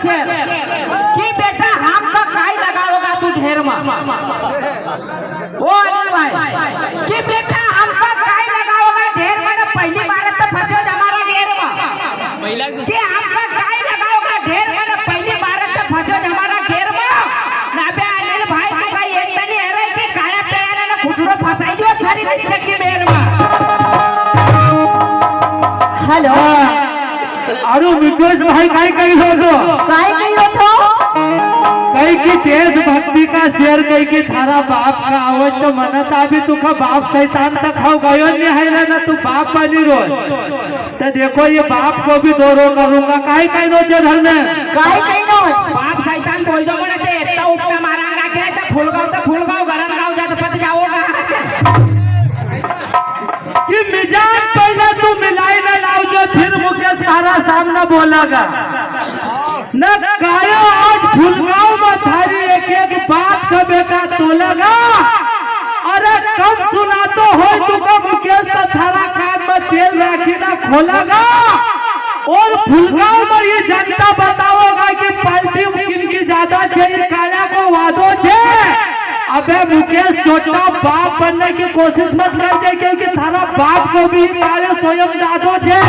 शेर कि बेटा हम का काई लगाओगा तू ढेर में ओ अनिल भाई कि बेटा हम का काई लगाओगा ढेर में पहली बार तो फंसो हमारा ढेर में कि हम का काई लगाओगा ढेर में पहली बार तो फंसो हमारा ढेर में ना बे अनिल भाई तू का एक तनी है रे कि काया तैयार ना फुटरो फसाई जो सारी नीचे की बेर में हेलो अरे विकेश भाई काय कही हो कई की देशभक्ति का शेर कई की थारा बाप का आवत तो मनत अभी तुका बाप शैतान तक खाओ गयो नहीं है ना तू बाप बनी रोज तो देखो ये बाप को भी दोरो करूंगा काय कही नो घर में बाप शैतान बोल दो बोले ते इतना उपटा मारांगा के तो फूलगांव गरम गांव जा तो फट जाओगा कि मिजाज पहले तू मिलाई न लाओ जो फिर मुकेश सारा सामना बोलेगा न कायो आज फुलगांव में थारी एक एक बात का बेटा तोलेगा अरे कब सुना तो हो तुका मुकेश का थारा कान में तेल राखी ना खोलेगा और फुलगांव में ये जनता बताओगा कि पार्टी किनकी ज्यादा चाहिए काया को वादो छे अबे मुकेश छोटा बाप बनने की कोशिश मत करते क्योंकि थारा बाप को भी काले स्वयं दादो छे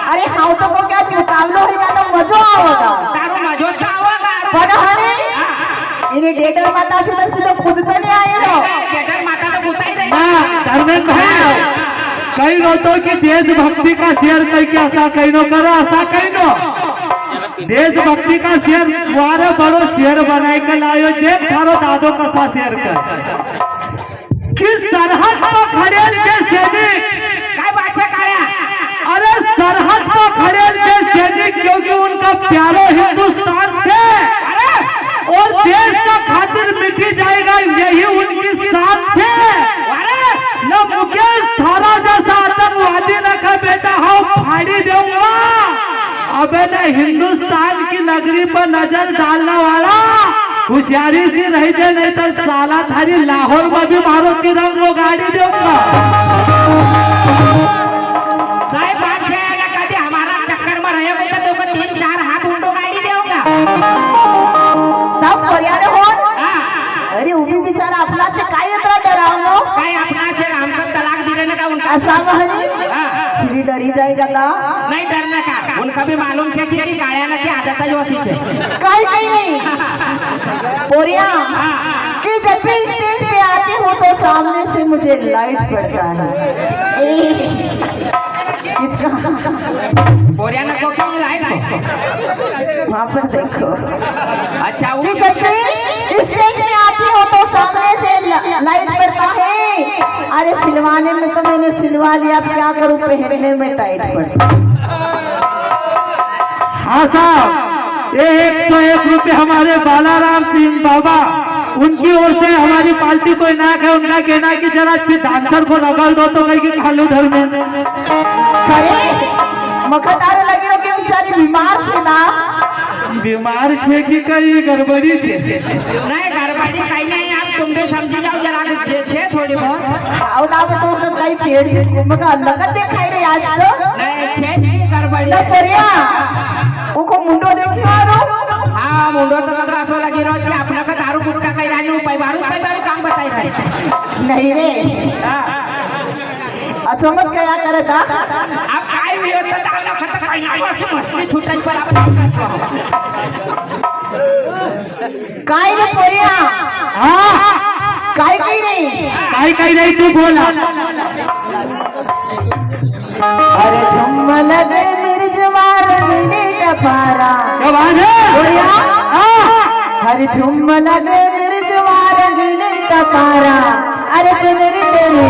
अरे हाउ तो को क्या मुकाबलो है तो मजो आवेगा तारो मजो आवेगा पर हने इने डेटर माता से तो खुद तो नहीं आए हो डेटर माता तो गुस्सा ही रही हां धर्मेंद्र भाई कई रोतो कि देशभक्ति का शेर कई के ऐसा कई नो करो ऐसा कई नो देशभक्ति का शेर वारे बड़ो शेर बनाए के लायो देख थारो दादो का सा शेर कर किस सरहद पर खड़े थे सैनिक काय बात है काया अरे सरहद पर खड़े थे सैनिक क्योंकि उनका प्यारो हिंदुस्तान थे और देश का खातिर मिटी जाएगा यही उनकी साथ थे न मुकेश थारा जैसा आतंकवादी रखा बेटा हाँ फाड़ी दूंगा अबे न हिंदुस्तान की नगरी पर नजर डालने वाला होशियारी से रह जाए नहीं तो साला थारी लाहौर में भी मारो की रंग वो गाड़ी दूंगा साहब बात है कभी हमारा चक्कर में रहे बेटा तो 3-4 हाथ उंडो गाड़ी देऊंगा तब पर्याय हो अरे उभी बिचारा आपला से काय इतना डरावनो काय अपना से हमको तलाक दिले ना का उनका ऐसा महली फिर डरी जाएगा ना नहीं डरने का उनका भी मालूम है कि काया ना की आदत है जो सी है काय नहीं पोरिया कि जब भी स्टेज पे आती हूँ तो सामने से मुझे लाइट पड़ता है बोरिया ना को क्यों लाइट वहाँ पर देखो अच्छा वो कि जब भी स्टेज पे आती हूँ तो सामने से लाइट पड़ता है अरे सिलवाने में तो मैंने सिलवा लिया अब क्या करूँ पहनने में टाइट पड़ता हाँ साहब ये 101 रुपये हमारे बालाराम सिंह बाबा उनकी ओर से हमारी पार्टी को इनाम है उनका कहना कि जरा डांसर को रगड़ दो तो कहीं की खालू धर में मखदार लगे हो कि बेचारी बीमार थे ना बीमार छे कि कई गड़बड़ी छे नहीं गड़बड़ी कहीं नहीं आप तुम भी समझी जाओ जरा छे थोड़ी बहुत और आप तो उनका कई पेड़ मगर लगत दिखाई रही आज तो नहीं छे नहीं गड़बड़ी तो परिया उनको मुंडो देखो हाँ मुंडो तो कतरा सो लगी रोज के अपना का दारू गुटखा कहीं रानी उपाय बारू काम बताई रहे नहीं रे असमत क्या करता अब काय भी होता दारू खत्म कहीं ना बस मछली छूटाई पर आप काय रे परिया हाँ काय कही नहीं तू बोला अरे झुम लगे मिर्जवार मिने टपारा क्या बात है परिया अरे झुम लगे मिर्जवार मिने टपारा अरे चुनरी तेरी